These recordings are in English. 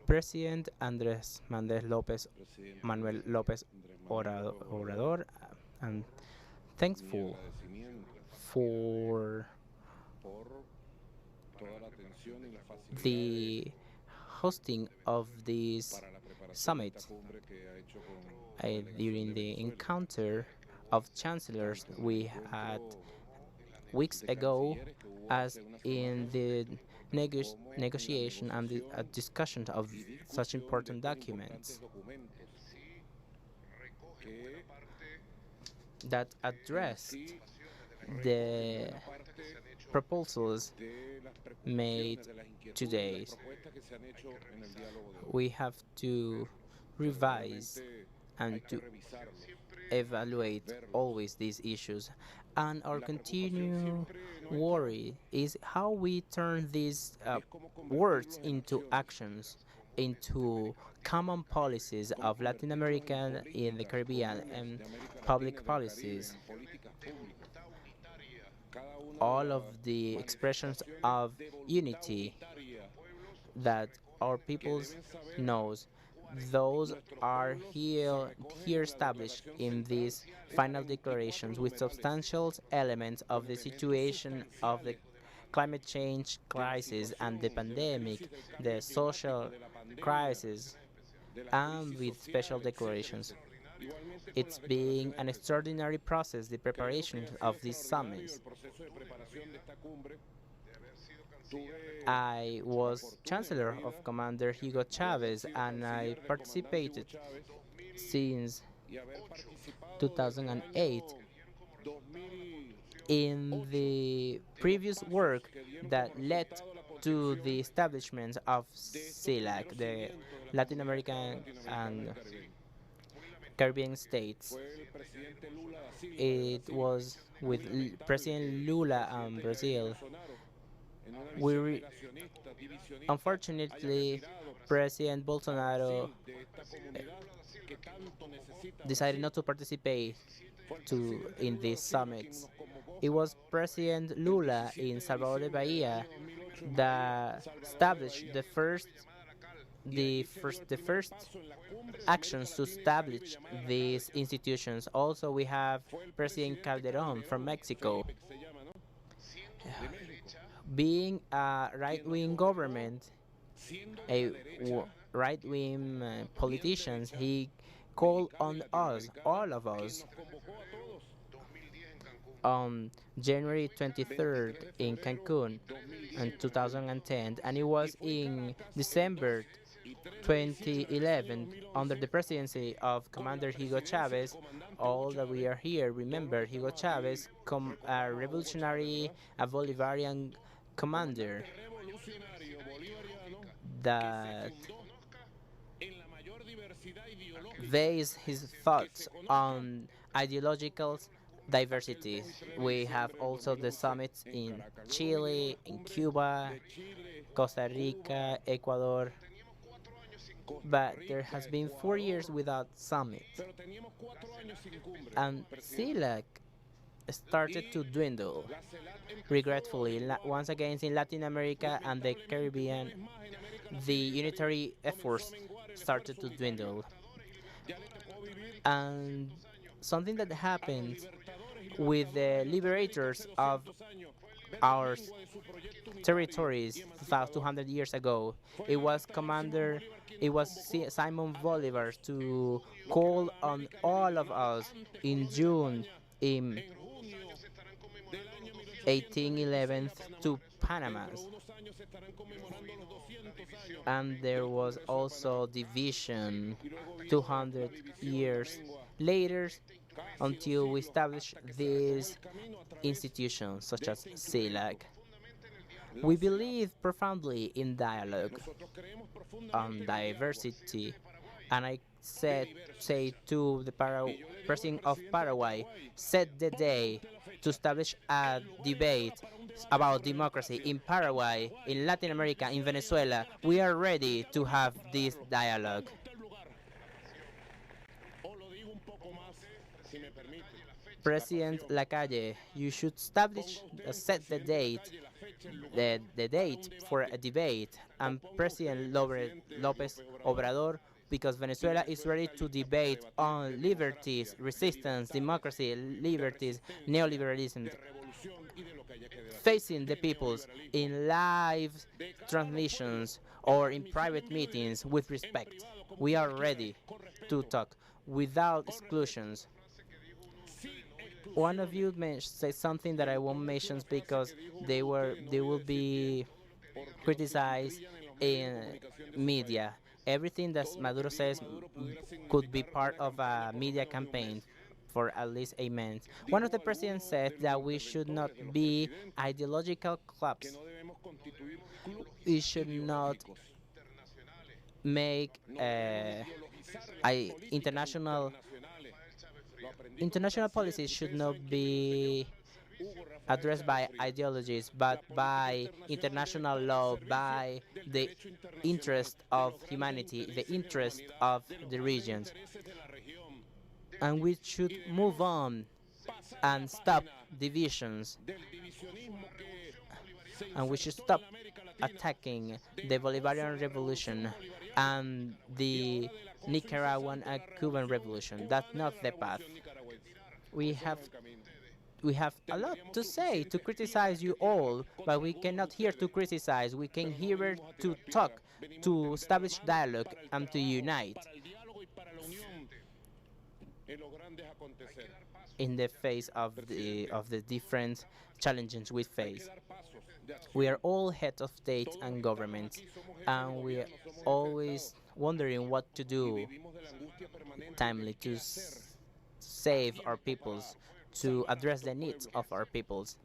President Andrés Manuel López Obrador, and thankful for the hosting of this summit during the encounter of chancellors we had weeks ago, as in the negotiation and the discussion of such important documents that addressed the proposals made today. We have to revise and to evaluate always these issues. And our continued worry is how we turn these words into actions, into common policies of Latin America in the Caribbean and public policies. All of the expressions of unity that our peoples knows, those are here established in these final declarations with substantial elements of the situation of the climate change crisis and the pandemic, the social crisis, and with special declarations. It's being an extraordinary process, the preparation of these summits. I was Chancellor of Commander Hugo Chavez, and I participated since 2008 in the previous work that led to the establishment of CELAC, the Latin American and Caribbean states. It was with President Lula and Brazil. Unfortunately, President Bolsonaro decided not to participate in these summits. It was President Lula in Salvador de Bahia that established the first actions to establish these institutions. Also, we have President Calderon from Mexico. Being a right-wing government, a right-wing politicians, he called on us, all of us, on January 23rd in Cancun in 2010, and it was in December 2011 under the presidency of Commander Hugo Chavez. All that we are here remember Hugo Chavez, a revolutionary, a Bolivarian commander that based his thoughts on ideological diversity. We have also the summits in Chile, in Cuba, Costa Rica, Ecuador, but there has been 4 years without summit. And CELAC started to dwindle, regretfully. Once again, in Latin America and the Caribbean, the unitary efforts started to dwindle. And something that happened with the liberators of our territories 200 years ago, it was Simon Bolivar to call on all of us in June in 1811 to Panama. And there was also division 200 years later until we established these institutions such as CELAC. We believe profoundly in dialogue, on diversity, and I say to the President of Paraguay, set the day to establish a debate about democracy in Paraguay, in Latin America, in Venezuela. We are ready to have this dialogue. President Lacalle, you should establish, set the date for a debate, and President Lopez Obrador, because Venezuela is ready to debate on liberties, resistance, democracy, liberties, neoliberalism, facing the peoples in live transmissions or in private meetings with respect. We are ready to talk without exclusions. One of you said something that I won't mention because they will be criticized in media. Everything that Maduro says could be part of a media campaign for at least a month. One of the presidents said that we should not be ideological clubs. We should not make international policies should not be addressed by ideologies, but by international law, by the interest of humanity, the interest of the regions. And we should move on and stop divisions. And we should stop attacking the Bolivarian Revolution and the Nicaraguan and Cuban Revolution. That's not the path. We have we have a lot to say, to criticize you all, but we cannot here to criticize. We came here to talk, to establish dialogue, and to unite in the face of the different challenges we face. We are all heads of state and governments, and we are always wondering what to do timely to save our peoples, to address the needs of our peoples.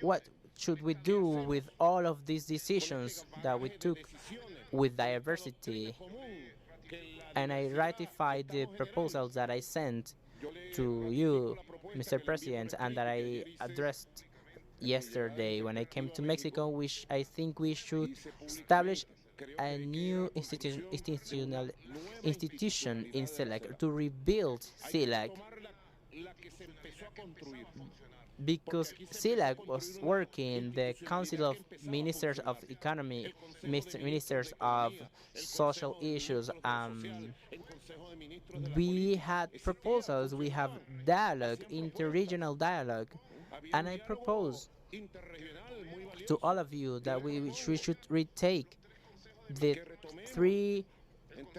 What should we do with all of these decisions that we took with diversity? And I ratified the proposals that I sent to you, Mr. President, and that I addressed yesterday when I came to Mexico, which I think we should establish a new institution in CELAC, to rebuild CELAC, because CELAC was working, the Council of Ministers of Economy, Ministers of Social Issues. We had proposals, we have dialogue, interregional dialogue, and I propose to all of you that we should retake the three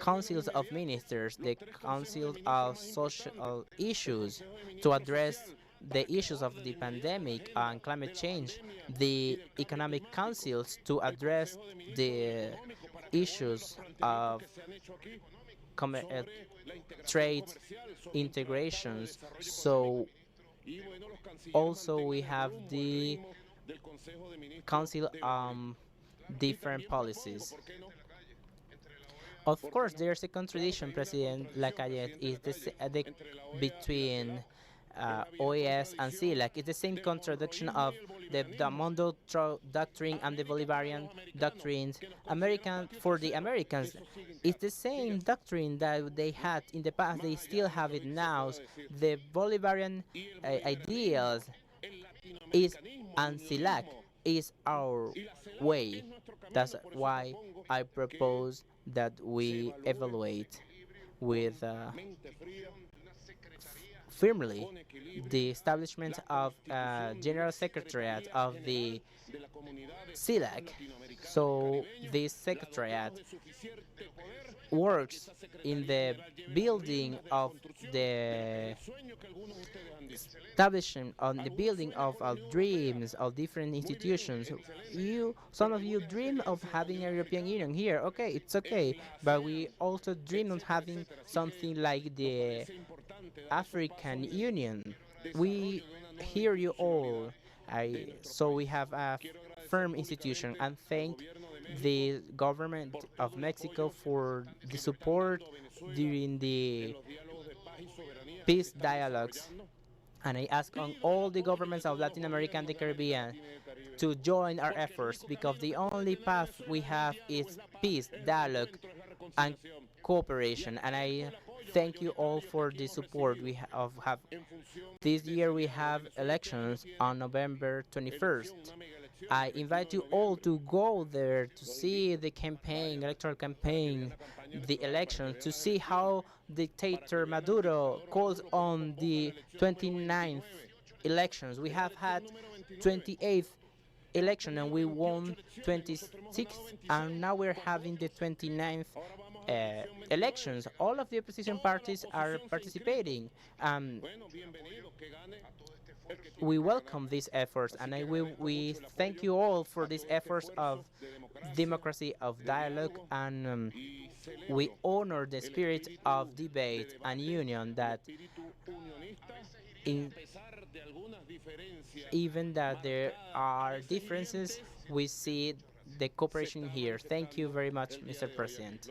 councils of ministers, the council of social issues to address the issues of the pandemic and climate change, the economic councils to address the issues of trade integrations. So also we have the council different policies. Of course, there's a contradiction, President Lacayette, is between OAS and CELAC. It's the same contradiction of the Mondo Doctrine and the Bolivarian doctrines. American for the Americans, it's the same doctrine that they had in the past. They still have it now. The Bolivarian ideals is and CELAC is our way. That's why I propose that we evaluate with firmly the establishment of General Secretariat of the CELAC. So this secretariat works in the building of the establishment, on the building of our dreams of different institutions. Some of you dream of having a European Union here. Okay, it's okay, but we also dream of having something like the African Union. We hear you all. So we have a firm institution, and thank the government of Mexico for the support during the peace dialogues. And I ask on all the governments of Latin America and the Caribbean to join our efforts, because the only path we have is peace, dialogue, and cooperation. And I thank you all for the support we have. This year we have elections on November 21st. I invite you all to go there to see the campaign, electoral campaign, the election, to see how dictator Maduro calls on the 29th elections. We have had 28th election and we won 26th, and now we're having the 29th elections. All of the opposition parties are participating. We welcome these efforts, and we thank you all for these efforts of democracy, of dialogue, and we honor the spirit of debate and union that in, even that there are differences, we see the cooperation here. Thank you very much, Mr. President.